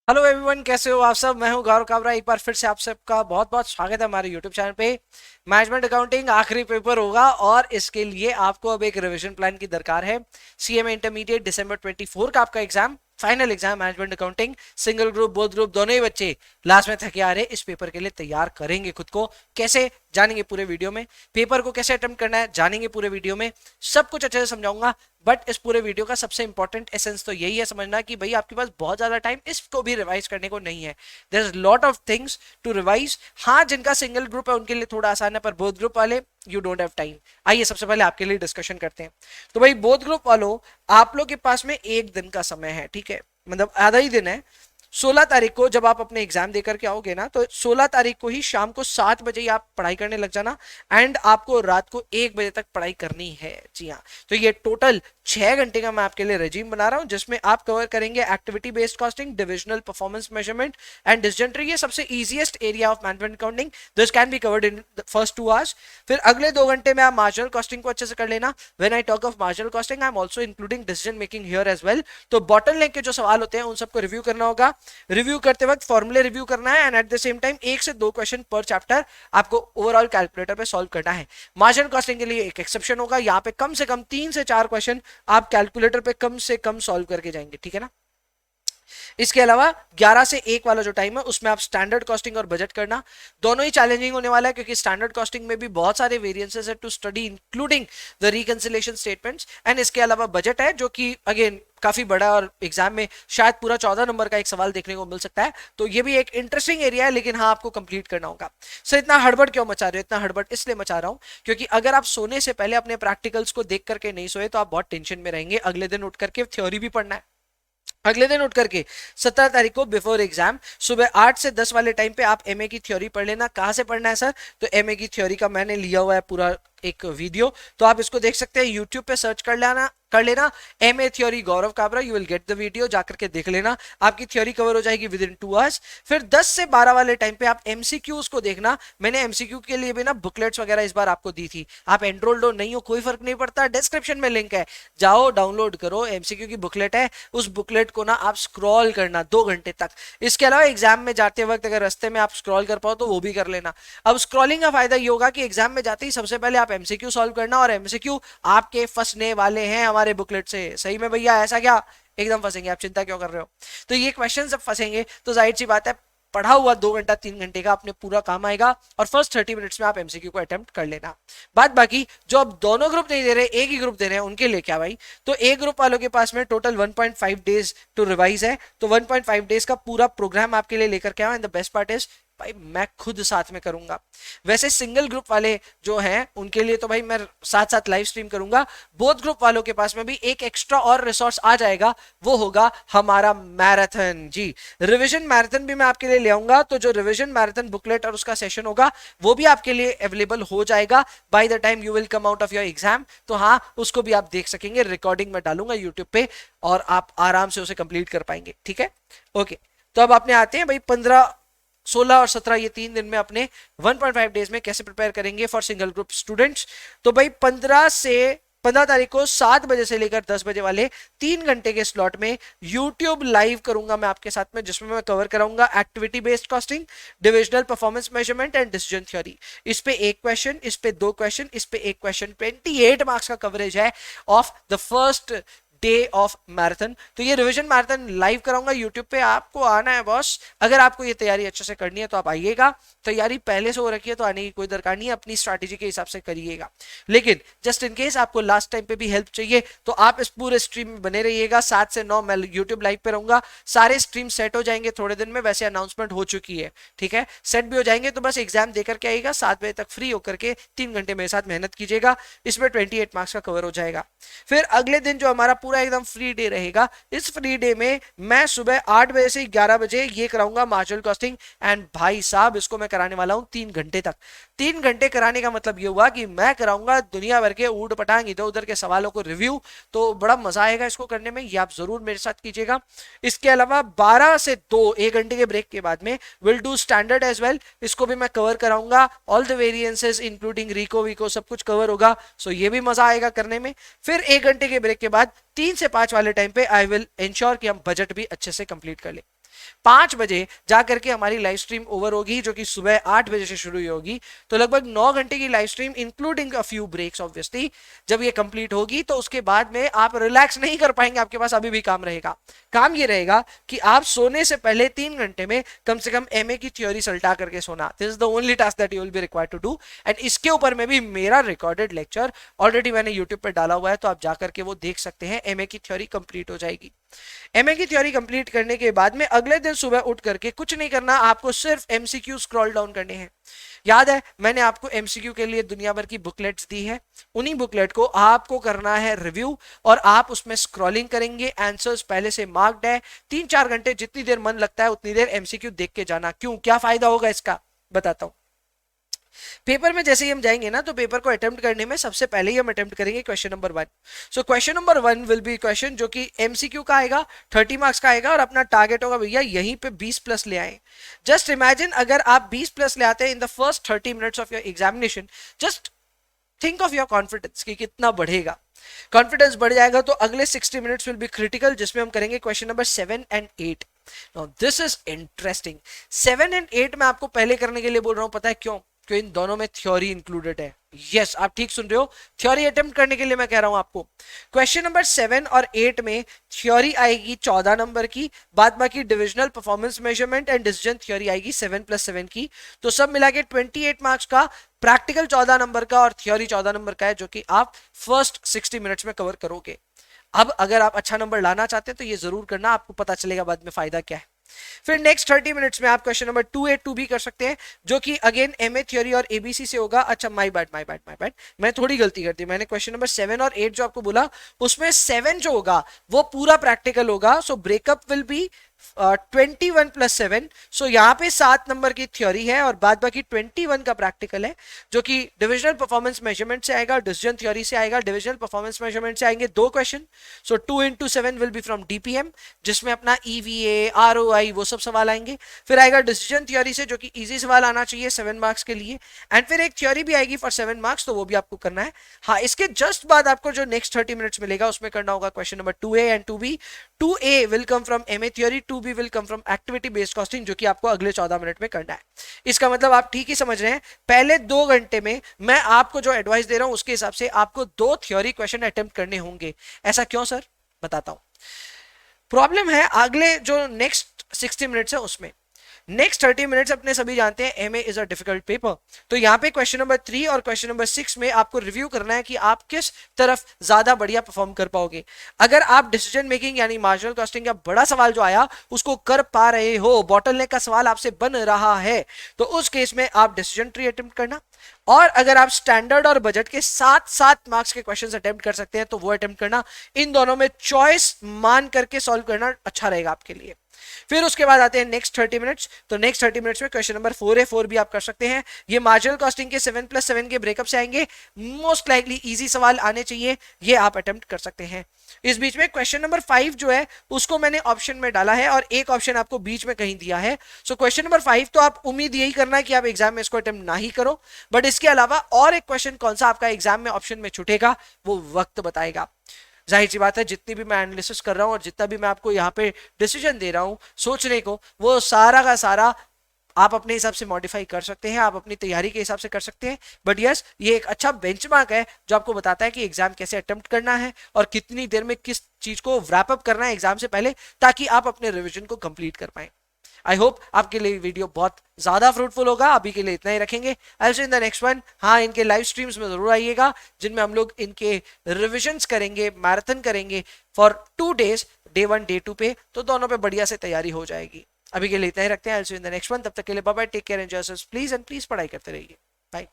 Hello everyone, कैसे हो आप सब। मैं हूं गौरव काबरा। एक बार फिर से आप सबका बहुत बहुत स्वागत है हमारे यूट्यूब चैनल पे। मैनेजमेंट अकाउंटिंग आखिरी पेपर होगा और इसके लिए आपको अब एक रिवीजन प्लान की दरकार है। सीएमए इंटरमीडिएट दिसंबर 24 का आपका exam, final exam management accounting. Single group both group दोनों ही बच्चे लास्ट में थके आ रहे इस पेपर के लिए तैयार करेंगे खुद को। कैसे जानेंगे पूरे वीडियो में। पेपर को कैसे अटेम्प्ट करना है जानेंगे पूरे वीडियो में। सब कुछ अच्छे से समझाऊंगा। बट इस पूरे वीडियो का सबसे इंपॉर्टेंट एसेंस तो यही है समझना कि भाई आपके पास बहुत ज्यादा टाइम इसको भी रिवाइज करने को नहीं है। There is lot of things to revise. हाँ, जिनका सिंगल ग्रुप है उनके लिए थोड़ा आसान है, पर बोथ ग्रुप वाले यू डोंट हैव टाइम। आइए सबसे पहले आपके लिए डिस्कशन करते हैं। तो भाई बोथ ग्रुप वालों, आप लोग के पास में एक दिन का समय है, ठीक है, मतलब आधा ही दिन है। 16 तारीख को जब आप अपने एग्जाम देकर के आओगे ना, तो 16 तारीख को ही शाम को 7 बजे ही आप पढ़ाई करने लग जाना। एंड आपको रात को 1 बजे तक पढ़ाई करनी है। जी हाँ, तो ये टोटल 6 घंटे का मैं आपके लिए रेजिम बना रहा हूं, जिसमें आप कवर करेंगे activity based costing, divisional performance measurement and डिसजेंट्री। ये सबसे easiest area of management accounting, this can be covered in first 2 hours. फिर अगले 2 घंटे में आप मार्जिनल कॉस्टिंग को अच्छे से कर लेना। When I talk of marginal costing I am also including decision making here as well. तो बॉटल नेक के जो सवाल होते हैं उन सबको रिव्यू करना होगा। रिव्यू करते वक्त फॉर्मूले रिव्यू करना है and at the same time 1 से 2 क्वेश्चन पर चैप्टर आपको ओवरऑल कैलकुलेटर पे सॉल्व करना है। मार्जिनल कॉस्टिंग के लिए एक एक्सेप्शन होगा, यहाँ पे कम से कम 3 से 4 क्वेश्चन आप कैलकुलेटर पे कम से कम सॉल्व करके जाएंगे, ठीक है ना। इसके अलावा 11 से 1 वाला जो टाइम है उसमें आप स्टैंडर्ड कॉस्टिंग और बजट करना। दोनों ही चैलेंजिंग होने वाला है, क्योंकि स्टैंडर्ड कॉस्टिंग में भी बहुत सारे वेरिएंसेस है to study, including the reconciliation statements. And इसके अलावा बजट है, जो कि अगेन काफी बड़ा और एग्जाम में शायद पूरा 14 नंबर का एक सवाल देखने को मिल सकता है। तो ये भी एक इंटरेस्टिंग एरिया है, लेकिन हाँ आपको कंप्लीट करना होगा। सो इतना हड़बड़ क्यों मचा रहे हो? इतना हड़बड़ इसलिए मचा रहा हूं क्योंकि अगर आप सोने से पहले अपने प्रैक्टिकल्स को देख करके नहीं सोए तो आप बहुत टेंशन में रहेंगे। अगले दिन उठ करके थ्योरी भी पढ़ना है। अगले दिन उठ करके 17 तारीख को बिफोर एग्जाम सुबह 8 से 10 वाले टाइम पे आप एमए की थ्योरी पढ़ लेना। कहां से पढ़ना है सर? तो एमए की थ्योरी का मैंने लिया हुआ है पूरा एक वीडियो, तो आप इसको देख सकते हैं। यूट्यूब पे सर्च कर लेना MA theory Gaurav Kabra, you will get the video, जाकर के देख लेना। आपकी थ्योरी कवर हो जाएगी विद इन 2 आवर्स। फिर 10 से 12 वाले टाइम पे आप एमसीक्यूज को देखना। मैंने एमसीक्यू के लिए भी ना बुकलेट्स वगैरह इस बार आपको दी थी। आप एनरोल्ड हो नहीं हो कोई फर्क नहीं पड़ता, डिस्क्रिप्शन में लिंक है, जाओ डाउनलोड करो। एमसीक्यू की बुकलेट है, उस बुकलेट को ना आप स्क्रॉल करना 2 घंटे तक। इसके अलावा एग्जाम में जाते वक्त अगर रास्ते में आप स्क्रॉल कर पाओ तो वो भी कर लेना। अब स्क्रॉलिंग का फायदा ये होगा कि एग्जाम में जाते ही सबसे पहले आप एमसीक्यू सॉल्व करना, और एमसीक्यू आपके फंसने वाले हैं हमारे बुकलेट से। सही में भैया, ऐसा क्या? एकदम फंसेंगे, आप चिंता क्यों कर रहे हो। तो ये क्वेश्चन जब फंसेंगे तो जाहिर सी बात है पढ़ा हुआ 2 घंटा 3 घंटे का अपने पूरा काम आएगा, और फर्स्ट 30 मिनट्स में आप एमसीक्यू को अटेम्प्ट कर लेना। बात बाकी जो अब दोनों ग्रुप नहीं दे रहे, एक ही ग्रुप दे रहे हैं, उनके लिए क्या भाई? तो एक ग्रुप वालों के पास में टोटल 1.5 डेज टू रिवाइज है। तो 1.5 डेज का पूरा प्रोग्राम आपके लिए लेकर के आया। And the best part is भाई मैं खुद साथ में करूंगा। वैसे सिंगल ग्रुप वाले जो हैं उनके लिए तो भाई मैं साथ साथ लाइव स्ट्रीम करूंगा। बोथ ग्रुप वालों के पास में भी एक एक्स्ट्रा और रिसोर्स आ जाएगा, वो होगा हमारा मैराथन। जी, रिवीजन मैराथन भी मैं आपके लिए ले आऊंगा। तो जो रिवीजन मैराथन बुकलेट और उसका सेशन होगा वो भी आपके लिए अवेलेबल हो जाएगा by the time you will come out of your exam. तो हाँ, उसको भी आप देख सकेंगे, रिकॉर्डिंग में डालूंगा यूट्यूब पे, और आप आराम से उसे कंप्लीट कर पाएंगे, ठीक है। ओके, तो अब अपने आते हैं भाई 15, 16 और 17 ये 3 दिन में अपने 1.5 डेज में कैसे प्रिपेयर करेंगे फॉर सिंगल ग्रुप स्टूडेंट्स। तो भाई 15 तारीख को 7 बजे से लेकर 10 बजे वाले 3 घंटे के स्लॉट में यूट्यूब लाइव करूंगा मैं आपके साथ में, जिसमें मैं कवर कराऊंगा activity based costing, divisional performance measurement and decision theory. इस पे 1 क्वेश्चन, इस पे 2 क्वेश्चन, इस पे 1 क्वेश्चन, 28 मार्क्स का कवरेज है of the first day of marathon. तो ये रिवीजन मैराथन लाइव कराऊंगा यूट्यूब पे, आपको आना है बॉस। अगर आपको ये तैयारी अच्छे से करनी है तो आप आइएगा। तैयारी पहले से हो रखी है तो आने की कोई दरकार नहीं है, अपनी स्ट्रैटेजी के हिसाब से करिएगा। लेकिन जस्ट इन केस आपको लास्ट टाइम पे भी हेल्प चाहिए तो आप इस पूरे स्ट्रीम में बने रहिएगा। 7 से 9 मैं यूट्यूब लाइव पे रहूंगा। सारे स्ट्रीम सेट हो जाएंगे थोड़े दिन में, वैसे अनाउंसमेंट हो चुकी है, ठीक है, सेट भी हो जाएंगे। तो बस एग्जाम देकर के आइएगा, 7 बजे तक फ्री होकर के 3 घंटे मेरे साथ मेहनत कीजिएगा। इसमें 28 मार्क्स का कवर हो जाएगा। फिर अगले दिन जो हमारा पूरा एकदम फ्री डे रहेगा, इस फ्री डे में मैं सुबह 8 बजे से 11 बजे ये कराऊंगा मार्जिनल कॉस्टिंग। एंड भाई साहब इसको मैं कराने वाला हूं 3 घंटे तक। 3 घंटे कराने का मतलब ये हुआ कि मैं कराऊंगा दुनिया भर के ऊट पटांग इधर उधर के सवालों को रिव्यू। तो बड़ा मजा आएगा इसको करने में, ये आप जरूर मेरे साथ कीजिएगा। इसके अलावा 12 से 2 1 घंटे के ब्रेक के बाद में will do standard as well. इसको भी मैं कवर कराऊंगा, ऑल द वेरिएंसेस इंक्लूडिंग रिको विको सब कुछ कवर होगा। सो ये भी मजा आएगा करने में। फिर 1 घंटे के ब्रेक के बाद 3 से 5 वाले टाइम पे आई विल इंश्योर कि हम बजट भी अच्छे से कंप्लीट कर ले। 5 बजे जाकर के हमारी लाइव स्ट्रीम ओवर होगी, जो कि सुबह 8 बजे से शुरू होगी। तो लगभग 9 घंटे की live stream including a few breaks obviously. जब ये कंप्लीट होगी तो उसके बाद में आप रिलैक्स नहीं कर पाएंगे, आपके पास अभी भी काम रहेगा। काम ये रहेगा कि आप सोने से पहले 3 घंटे में कम से कम एमए की थ्योरी सल्टा करके सोना। This is the only task that you will be required to do. And इसके ऊपर में भी मेरा रिकॉर्डेड लेक्चर ऑलरेडी मैंने यूट्यूब पर डाला हुआ है, तो आप जाकर के वो देख सकते हैं। एमए की थ्योरी कंप्लीट हो जाएगी। एमए की थ्योरी कंप्लीट करने के बाद में अगले दिन सुबह उठ करके कुछ नहीं करना, आपको सिर्फ एमसीक्यू स्क्रॉल डाउन करने हैं। याद है मैंने आपको एमसीक्यू के लिए दुनिया भर की बुकलेट्स दी है, उन्हीं बुकलेट को आपको करना है रिव्यू, और आप उसमें स्क्रॉलिंग करेंगे। आंसर्स पहले से मार्क्ड है। 3-4 घंटे जितनी देर मन लगता है उतनी देर एमसीक्यू देख के जाना। क्यों, क्या फायदा होगा इसका, बताता हूं। पेपर में जैसे ही हम जाएंगे ना, तो पेपर को अटेम्प्ट करने में सबसे पहले ही हम अटेम्प्ट करेंगे question number 1। So question number 1 will be question जो कि एमसीक्यू का आएगा, 30 मार्क्स का आएगा, और अपना टारगेट होगा भैया यहीं पे 20 प्लस ले आए। जस्ट इमेजिन अगर आप 20 प्लस ले आते हैं in the first 30 minutes of your examination, just think of your confidence कि कितना बढ़ेगा। कॉन्फिडेंस बढ़ जाएगा तो अगले 60 मिनट्स विल बी क्रिटिकल, जिसमें हम करेंगे question number 7 and 8। Now this is interesting. 7 and 8 मैं आपको पहले करने के लिए बोल रहा हूं, पता है क्यों? क्यों इन दोनों में थ्योरी इंक्लूडेड है। यस, आप ठीक सुन रहे हो, थ्योरी अटेम्प्ट करने के लिए मैं कह रहा हूं आपको। क्वेश्चन नंबर 7 और 8 में थ्योरी आएगी 14 नंबर की, बाद बाकी divisional performance measurement and decision theory आएगी 7+7 की। तो सब मिला के 28 मार्क्स का, प्रैक्टिकल 14 नंबर का और थ्योरी 14 नंबर का है, जो कि आप फर्स्ट 60 मिनट्स में कवर करोगे। अब अगर आप अच्छा नंबर लाना चाहते हैं तो ये जरूर करना, आपको पता चलेगा बाद में फायदा क्या है। फिर नेक्स्ट 30 मिनट्स में आप क्वेश्चन नंबर 2A 2B कर सकते हैं, जो कि अगेन एमए थ्योरी और एबीसी से होगा। अच्छा, माय बैड, मैं थोड़ी गलती कर दी। मैंने क्वेश्चन नंबर 7 और 8 जो आपको बोला, उसमें 7 जो होगा वो पूरा प्रैक्टिकल होगा। So breakup will be 21+7। सो यहाँ पे 7 नंबर की थ्योरी है और बाद बाकी 21 का प्रैक्टिकल है, जो कि डिविजनल परफॉर्मेंस मेजरमेंट से आएगा, डिसीजन थ्योरी से आएगा। डिविजनल परफॉर्मेंस मेजरमेंट से आएंगे 2 question. So 2 into 7 will be from DPM, जिसमें अपना ईवीए, आरओआई वो सब सवाल आएंगे। फिर आएगा डिसीजन थ्योरी से, जो कि इजी सवाल आना चाहिए 7 मार्क्स के लिए। एंड फिर एक थ्योरी भी आएगी फॉर 7 मार्क्स, तो वो भी आपको करना है। हाँ, इसके जस्ट बाद आपको जो नेक्स्ट 30 मिनट्स मिलेगा उसमें करना होगा question number 2A and 2B। 2A will come from MA theory, 2B will come from activity based costing, जो कि आपको अगले 14 मिनट में करना है। इसका मतलब आप ठीक ही समझ रहे हैं, पहले 2 घंटे में मैं आपको जो एडवाइस दे रहा हूं उसके हिसाब से आपको 2 थ्योरी क्वेश्चन अटेम्प्ट करने होंगे। ऐसा क्यों सर, बताता हूं। प्रॉब्लम है अगले जो नेक्स्ट 60 मिनट्स है उसमें। नेक्स्ट 30 मिनट्स अपने सभी जानते हैं MA is a difficult paper. तो यहाँ पे क्वेश्चन नंबर 3 और क्वेश्चन नंबर 6 में आपको रिव्यू करना है कि आप किस तरफ ज्यादा बढ़िया परफॉर्म कर पाओगे। अगर आप डिसीजन मेकिंग यानी मार्जिनल कॉस्टिंग का बड़ा सवाल जो आया उसको कर पा रहे हो, बॉटलनेक का सवाल आपसे बन रहा है, तो उस केस में आप डिसीजन ट्री अटेम्प्ट करना। और अगर आप स्टैंडर्ड और बजट के 7 मार्क्स के क्वेश्चंस अटेम्प्ट कर सकते हैं तो वो अटेम्प्ट करना। इन दोनों में चॉइस मान करके सॉल्व करना अच्छा रहेगा आपके लिए। फिर उसके बाद आते हैं नेक्स्ट 30 मिनट्स। तो नेक्स्ट 30 मिनट्स में क्वेश्चन नंबर 4 है, 4 भी आप कर सकते हैं। ये मार्जिनल कॉस्टिंग के 7+7 के ब्रेकअप से आएंगे, मोस्ट लाइकली इजी सवाल आने चाहिए, ये आप अटेम्प्ट कर सकते हैं। इस बीच में क्वेश्चन नंबर 5 जो है उसको मैंने ऑप्शन में डाला है और एक ऑप्शन आपको बीच में कहीं दिया है। सो क्वेश्चन नंबर 5 तो आप उम्मीद यही करना है कि आप एग्जाम में इसको अटेम्प्ट ना ही करो, बट इसके अलावा और एक क्वेश्चन कौन सा आपका एग्जाम में ऑप्शन में छूटेगा वो वक्त बताएगा। जाहिर सी बात है, जितनी भी मैं एनालिसिस कर रहा हूं और जितना भी मैं आपको यहाँ पे डिसीजन दे रहा हूं सोचने को, वो सारा का सारा आप अपने हिसाब से मॉडिफाई कर सकते हैं, आप अपनी तैयारी के हिसाब से कर सकते हैं। बट यस, ये एक अच्छा बेंचमार्क है जो आपको बताता है कि एग्जाम कैसे अटेम्प्ट करना है और कितनी देर में किस चीज को रैप अप करना है एग्जाम से पहले, ताकि आप अपने रिविजन को कंप्लीट कर पाए। आई होप आपके लिए वीडियो बहुत ज्यादा फ्रूटफुल होगा। अभी के लिए इतना ही रखेंगे। आई will see in the next one. हाँ, इनके लाइव स्ट्रीम्स में जरूर आइएगा, जिनमें हम लोग इनके रिविजन्स करेंगे, मैराथन करेंगे फॉर 2 days, डे 1 डे 2 पे, तो दोनों पे बढ़िया से तैयारी हो जाएगी। अभी के लिए इतना ही रखते हैं। I will see in the next one. तब तक के लिए bye bye, take care, enjoy yourselves please, and please पढ़ाई करते रहिए। बाय।